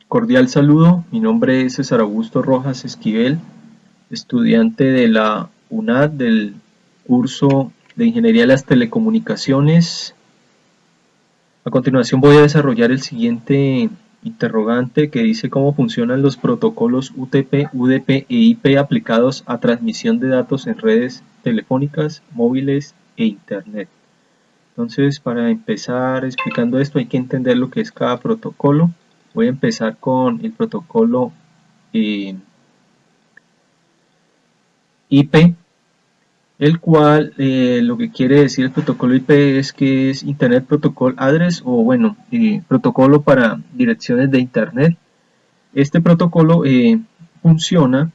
Cordial saludo, mi nombre es César Augusto Rojas Esquivel, estudiante de la UNAD del curso de Ingeniería de las Telecomunicaciones. A continuación voy a desarrollar el siguiente interrogante que dice cómo funcionan los protocolos UTP, UDP e IP aplicados a transmisión de datos en redes telefónicas, móviles e Internet. Entonces, para empezar explicando esto hay que entender lo que es cada protocolo. Voy a empezar con el protocolo IP, el cual lo que quiere decir el protocolo IP es que es Internet Protocol Address o bueno, protocolo para direcciones de Internet. Este protocolo funciona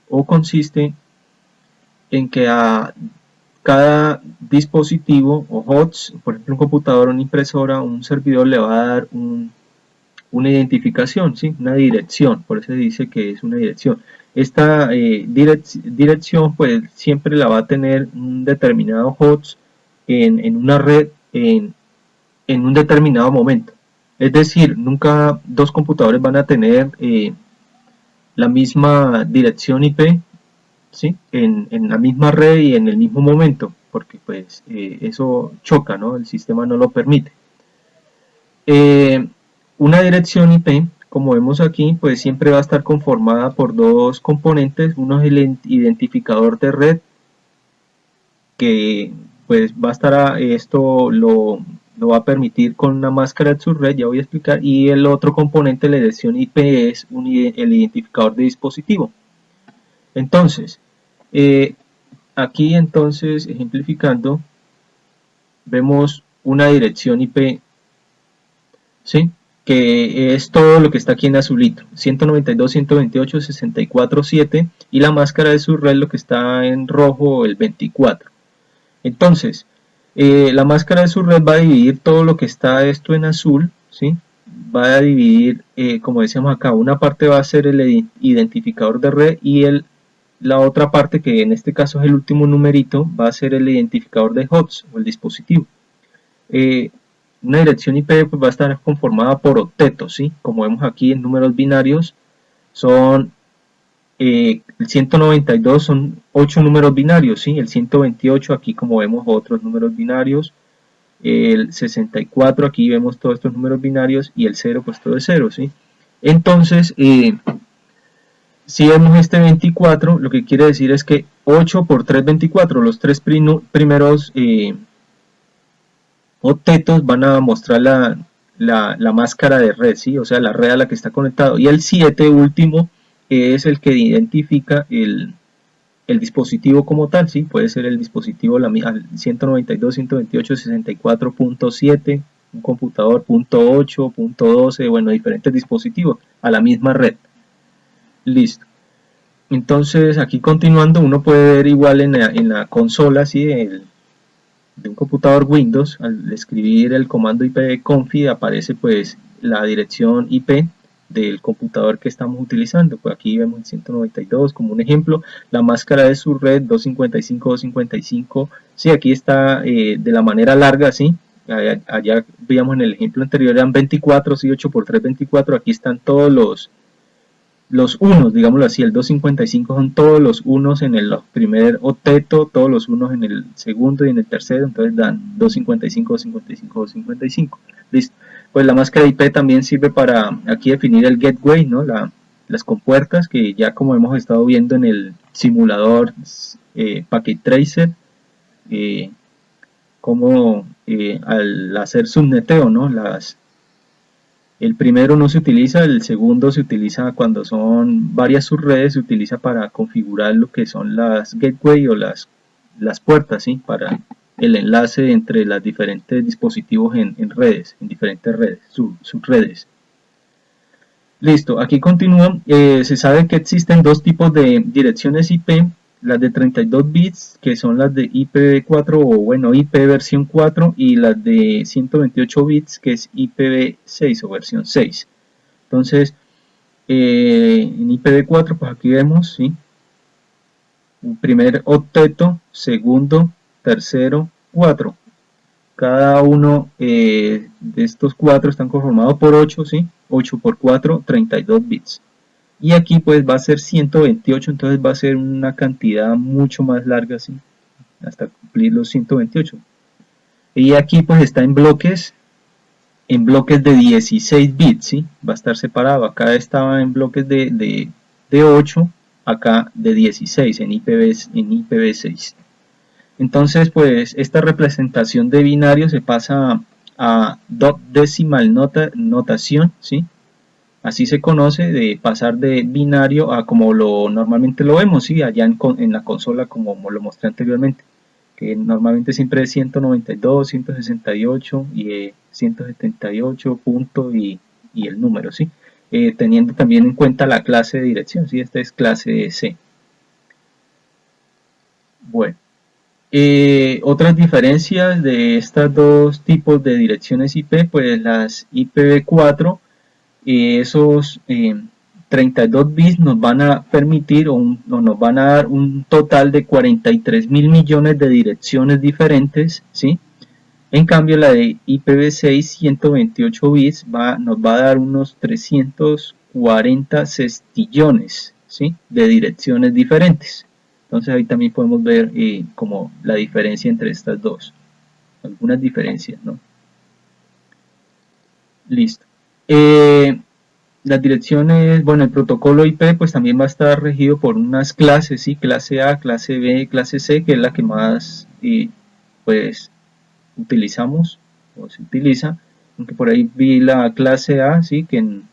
o consiste en que a cada dispositivo o HOTS, por ejemplo un computador, una impresora, un servidor le va a dar una identificación, ¿sí? Una dirección, por eso se dice que es una dirección. Esta dirección pues siempre la va a tener un determinado host en una red en un determinado momento. Es decir, nunca dos computadores van a tener la misma dirección IP, ¿sí? En la misma red y en el mismo momento, porque pues eso choca, ¿no? El sistema no lo permite. Una dirección IP, como vemos aquí, pues siempre va a estar conformada por dos componentes. Uno es el identificador de red, que pues va a estar esto lo va a permitir con una máscara de subred, ya voy a explicar, y el otro componente de la dirección IP es el identificador de dispositivo. Entonces, aquí entonces, ejemplificando, vemos una dirección IP, ¿sí? Que es todo lo que está aquí en azulito, 192.128.64.7 y la máscara de su red lo que está en rojo, el 24. Entonces, la máscara de su red va a dividir todo lo que está esto en azul, ¿sí? Va a dividir, como decíamos acá, una parte va a ser el identificador de red y la otra parte, que en este caso es el último numerito, va a ser el identificador de host o el dispositivo. Una dirección IP pues va a estar conformada por octetos, ¿sí? Como vemos aquí en números binarios, son el 192 son 8 números binarios, ¿sí? El 128 aquí como vemos otros números binarios, el 64 aquí vemos todos estos números binarios y el 0 pues todo es 0, ¿sí? Entonces, si vemos este 24, lo que quiere decir es que 8 por 3, 24, los tres primeros octetos van a mostrar la máscara de red, ¿sí? O sea, la red a la que está conectado. Y el 7 último es el que identifica el dispositivo como tal, ¿sí? Puede ser el dispositivo 192.128.64.7, un computador .8, .12, bueno, diferentes dispositivos a la misma red. Listo. Entonces, aquí continuando, uno puede ver igual en la consola, ¿sí? De un computador Windows, al escribir el comando ipconfig aparece pues la dirección IP del computador que estamos utilizando. Pues aquí vemos el 192 como un ejemplo, la máscara de su red 255.255, sí, aquí está de la manera larga, sí, allá veíamos en el ejemplo anterior eran 24, sí, 8 por 3, 24, aquí están todos los unos, digámoslo así, el 255 son todos los unos en el primer octeto, todos los unos en el segundo y en el tercero, entonces dan 255, 255, 255. Listo. Pues la máscara IP también sirve para aquí definir el gateway, ¿no? Las compuertas que ya como hemos estado viendo en el simulador Packet Tracer, como al hacer subneteo, ¿no? El primero no se utiliza, el segundo se utiliza cuando son varias subredes, se utiliza para configurar lo que son las gateway o las puertas, ¿sí? Para el enlace entre los diferentes dispositivos en redes, en diferentes redes, subredes. Listo, aquí continúa. Se sabe que existen dos tipos de direcciones IP, las de 32 bits, que son las de IPv4 o bueno, IP versión 4, y las de 128 bits, que es IPv6 o versión 6. Entonces, en IPv4, pues aquí vemos, ¿sí? Un primer octeto, segundo, tercero, 4. Cada uno de estos 4 están conformados por 8, ¿sí? 8 por 4, 32 bits. Y aquí pues va a ser 128, entonces va a ser una cantidad mucho más larga, ¿sí? Hasta cumplir los 128. Y aquí pues está en bloques de 16 bits, ¿sí? Va a estar separado. Acá estaba en bloques de 8, acá de 16 en IPv6. Entonces, pues esta representación de binario se pasa a dot decimal notación, ¿sí? Así se conoce, de pasar de binario a como normalmente lo vemos, ¿sí? Allá en la consola como lo mostré anteriormente, que normalmente siempre es 192, 168 y 178 punto y el número, ¿sí? Teniendo también en cuenta la clase de dirección, ¿sí? Esta es clase C. Bueno. Otras diferencias de estos dos tipos de direcciones IP, pues las IPv4, esos 32 bits nos van a permitir o nos van a dar un total de 43 mil millones de direcciones diferentes, ¿sí? En cambio la de IPv6 128 bits nos va a dar unos 340 sextillones, ¿sí? De direcciones diferentes. Entonces ahí también podemos ver como la diferencia entre estas dos. Algunas diferencias, ¿no? Listo. Las direcciones, bueno, el protocolo IP pues también va a estar regido por unas clases, ¿sí? Clase A, clase B, clase C, que es la que más pues utilizamos o se utiliza. Aunque por ahí vi la clase A, ¿sí? Que en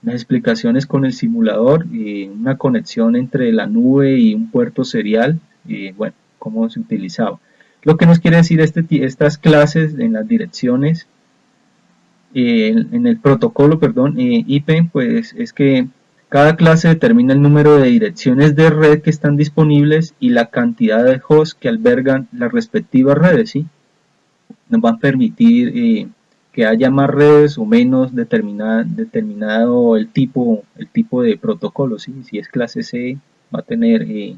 las explicaciones con el simulador y una conexión entre la nube y un puerto serial, bueno, cómo se utilizaba. Lo que nos quiere decir estas clases en las direcciones, en el protocolo, perdón, IP, pues es que cada clase determina el número de direcciones de red que están disponibles y la cantidad de hosts que albergan las respectivas redes, ¿sí? Nos van a permitir que haya más redes o menos determinado el tipo de protocolo, ¿sí? Si es clase C va a tener de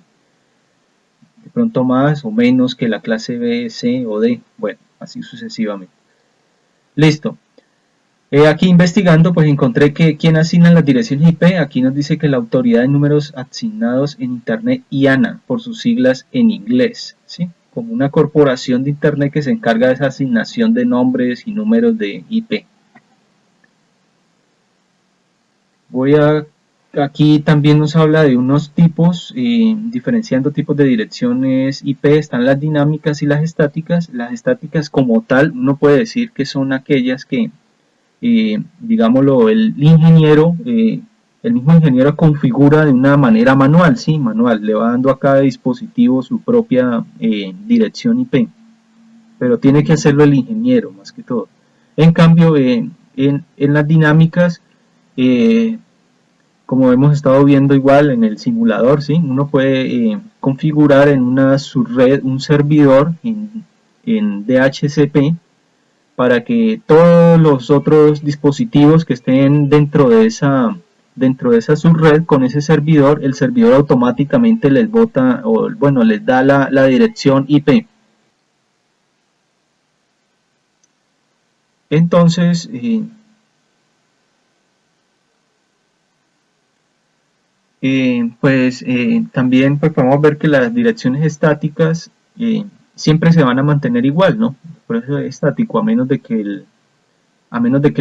pronto más o menos que la clase B, C o D, bueno, así sucesivamente. Listo. Aquí investigando pues encontré que quien asigna las direcciones IP, aquí nos dice que la autoridad de números asignados en Internet, IANA, por sus siglas en inglés, ¿sí? Como una corporación de Internet que se encarga de esa asignación de nombres y números de IP. Aquí también nos habla de unos tipos, diferenciando tipos de direcciones IP, están las dinámicas y las estáticas. Las estáticas como tal, uno puede decir que son aquellas que digámoslo, el mismo ingeniero configura de una manera manual, sí, manual, le va dando a cada dispositivo su propia dirección IP, pero tiene que hacerlo el ingeniero más que todo. En cambio, en las dinámicas, como hemos estado viendo igual en el simulador, ¿sí? Uno puede configurar en una subred un servidor en DHCP para que todos los otros dispositivos que estén dentro de esa subred con ese servidor, el servidor automáticamente les bota o bueno, les da la dirección IP. Entonces, también pues, podemos ver que las direcciones estáticas siempre se van a mantener igual, ¿no? Por eso es estático, a menos de que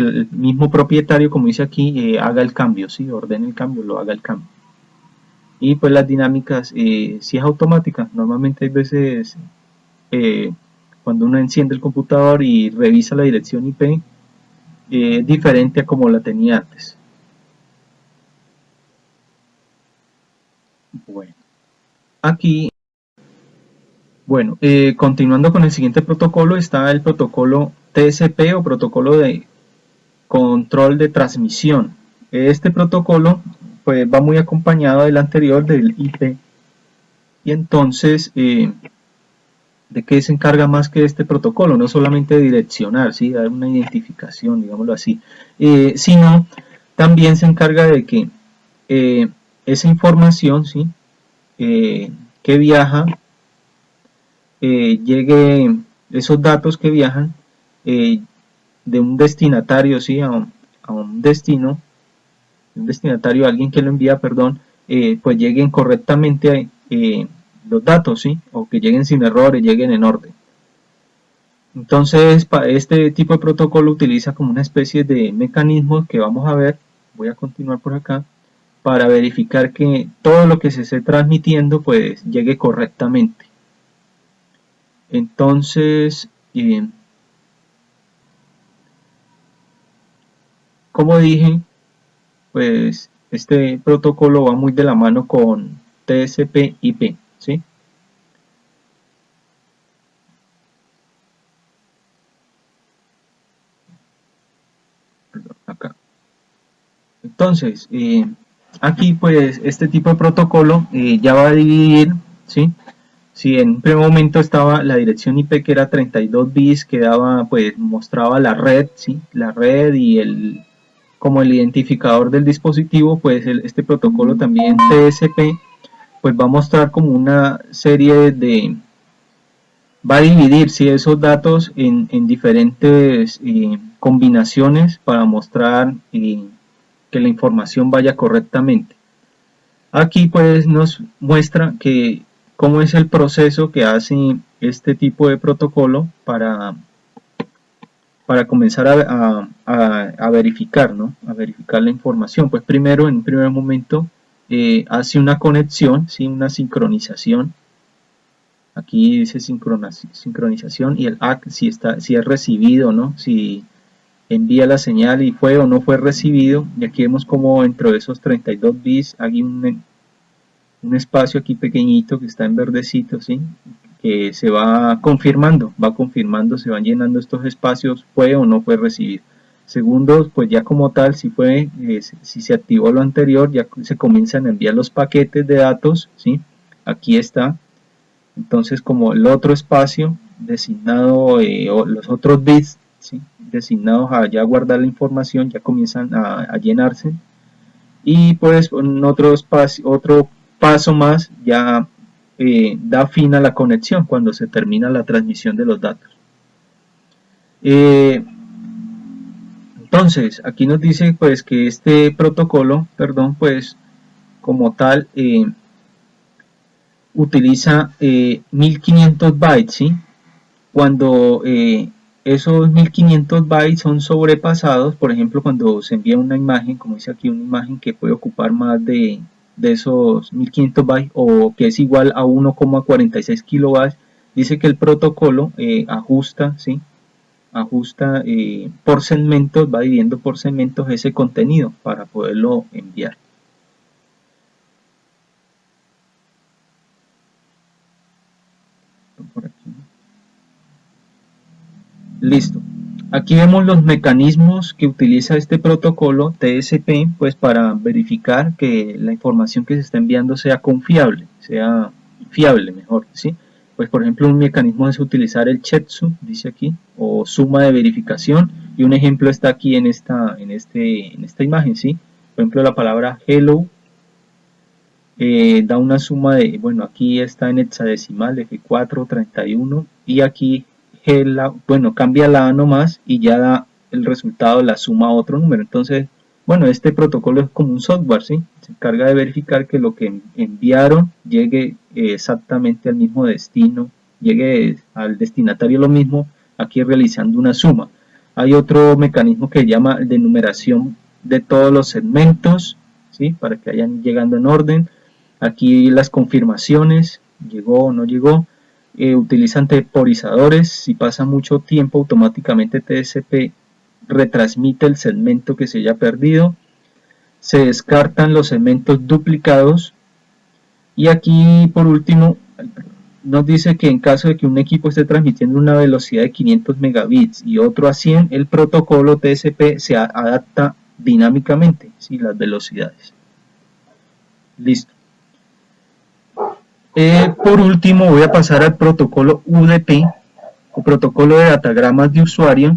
el mismo propietario, como dice aquí, haga el cambio, ¿sí? Ordene el cambio, lo haga el cambio. Y pues las dinámicas, si es automática, normalmente hay veces cuando uno enciende el computador y revisa la dirección IP, es diferente a como la tenía antes. Bueno, aquí, bueno, continuando con el siguiente protocolo, está el protocolo TCP o protocolo de control de transmisión. Este protocolo pues va muy acompañado del anterior, del IP, y entonces ¿de qué se encarga más que este protocolo? No solamente de direccionar, ¿sí? Dar una identificación, digámoslo así, sino también se encarga de que esa información, ¿sí? Que viaja llegue esos datos que viajan de un destinatario, ¿sí? a un destino, un destinatario, a alguien que lo envía, perdón, pues lleguen correctamente los datos, ¿sí? O que lleguen sin errores, lleguen en orden. Entonces, este tipo de protocolo utiliza como una especie de mecanismo que vamos a ver, voy a continuar por acá, para verificar que todo lo que se esté transmitiendo pues llegue correctamente. Entonces, como dije, pues este protocolo va muy de la mano con TCP/IP, ¿sí? Acá. Entonces, aquí pues este tipo de protocolo ya va a dividir, ¿sí? Si en un primer momento estaba la dirección IP que era 32 bits, que daba, pues mostraba la red, ¿sí? La red y como el identificador del dispositivo, pues este protocolo también TCP, pues va a mostrar como una serie va a dividir, ¿sí? Esos datos en diferentes combinaciones para mostrar que la información vaya correctamente. Aquí pues nos muestra que cómo es el proceso que hace este tipo de protocolo para comenzar a verificar, ¿no? A verificar la información. Pues primero, en un primer momento, hace una conexión, ¿sí? Una sincronización. Aquí dice sincronización y el ACK si es recibido, ¿no? Si envía la señal y fue o no fue recibido. Y aquí vemos como dentro de esos 32 bits hay un espacio aquí pequeñito que está en verdecito, ¿sí? Que se va confirmando, se van llenando estos espacios, fue o no fue recibido. Segundo, pues ya como tal, si se activó lo anterior, ya se comienzan a enviar los paquetes de datos, ¿sí? Aquí está. Entonces, como el otro espacio designado, o los otros bits, ¿sí? Designados a ya guardar la información, ya comienzan a llenarse. Y pues en otro paso más ya da fin a la conexión cuando se termina la transmisión de los datos. Entonces, aquí nos dice pues que este protocolo, perdón, pues como tal utiliza 1500 bytes, ¿sí? Cuando esos 1500 bytes son sobrepasados, por ejemplo, cuando se envía una imagen, como dice aquí, una imagen que puede ocupar más de esos 1500 bytes o que es igual a 1,46 kilobytes, dice que el protocolo ajusta, ¿sí? Ajusta por segmentos, va dividiendo por segmentos ese contenido para poderlo enviar. Por aquí. Listo. Aquí vemos los mecanismos que utiliza este protocolo TCP pues para verificar que la información que se está enviando sea confiable, sea fiable mejor, ¿sí? Pues por ejemplo un mecanismo es utilizar el checksum, dice aquí, o suma de verificación, y un ejemplo está aquí en esta imagen, ¿sí? Por ejemplo la palabra hello da una suma de, bueno, aquí está en hexadecimal, F431, y aquí bueno, cambia la A nomás y ya da el resultado, la suma a otro número. Entonces, bueno, este protocolo es como un software, ¿sí? Se encarga de verificar que lo que enviaron llegue exactamente al mismo destino, llegue al destinatario lo mismo, aquí realizando una suma. Hay otro mecanismo que se llama de numeración de todos los segmentos, ¿sí? Para que vayan llegando en orden. Aquí las confirmaciones, llegó o no llegó. Utilizan temporizadores, si pasa mucho tiempo automáticamente TCP retransmite el segmento que se haya perdido. Se descartan los segmentos duplicados. Y aquí por último nos dice que en caso de que un equipo esté transmitiendo una velocidad de 500 megabits y otro a 100, el protocolo TCP se adapta dinámicamente, ¿sí? Las velocidades. Listo. Por último voy a pasar al protocolo UDP, o protocolo de datagramas de usuario.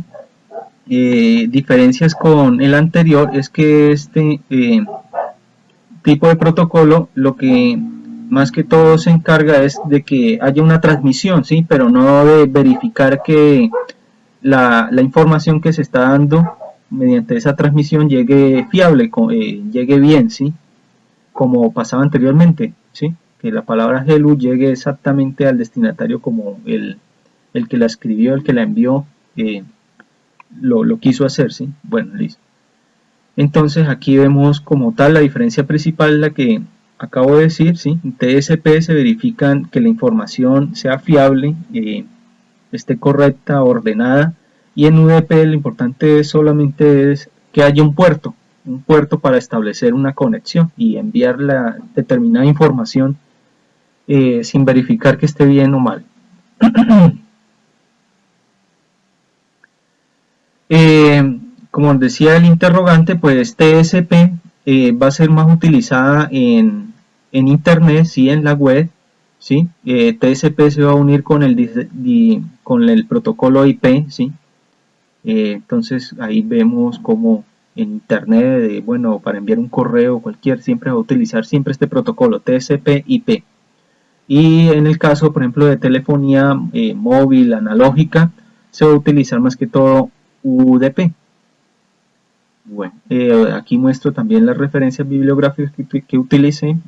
Diferencias con el anterior es que este tipo de protocolo lo que más que todo se encarga es de que haya una transmisión, ¿sí? Pero no de verificar que la información que se está dando mediante esa transmisión llegue fiable, llegue bien, ¿sí? Como pasaba anteriormente, ¿sí? Que la palabra hello llegue exactamente al destinatario como el que la escribió, el que la envió, lo quiso hacer, ¿sí? Bueno, listo. Entonces aquí vemos como tal la diferencia principal, la que acabo de decir, ¿sí? En TSP se verifican que la información sea fiable, esté correcta, ordenada, y en UDP lo importante solamente es que haya un puerto para establecer una conexión y enviar la determinada información sin verificar que esté bien o mal. Como decía el interrogante, pues TSP va a ser más utilizada en Internet, ¿sí? En la web, ¿sí? TSP se va a unir con el protocolo IP, ¿sí? Entonces ahí vemos como en Internet, bueno, para enviar un correo cualquier, siempre va a utilizar siempre este protocolo TCP/IP. Y en el caso, por ejemplo, de telefonía móvil, analógica, se va a utilizar más que todo UDP. Bueno, aquí muestro también las referencias bibliográficas que utilicé en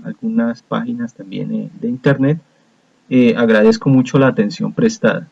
algunas páginas también de internet. Agradezco mucho la atención prestada.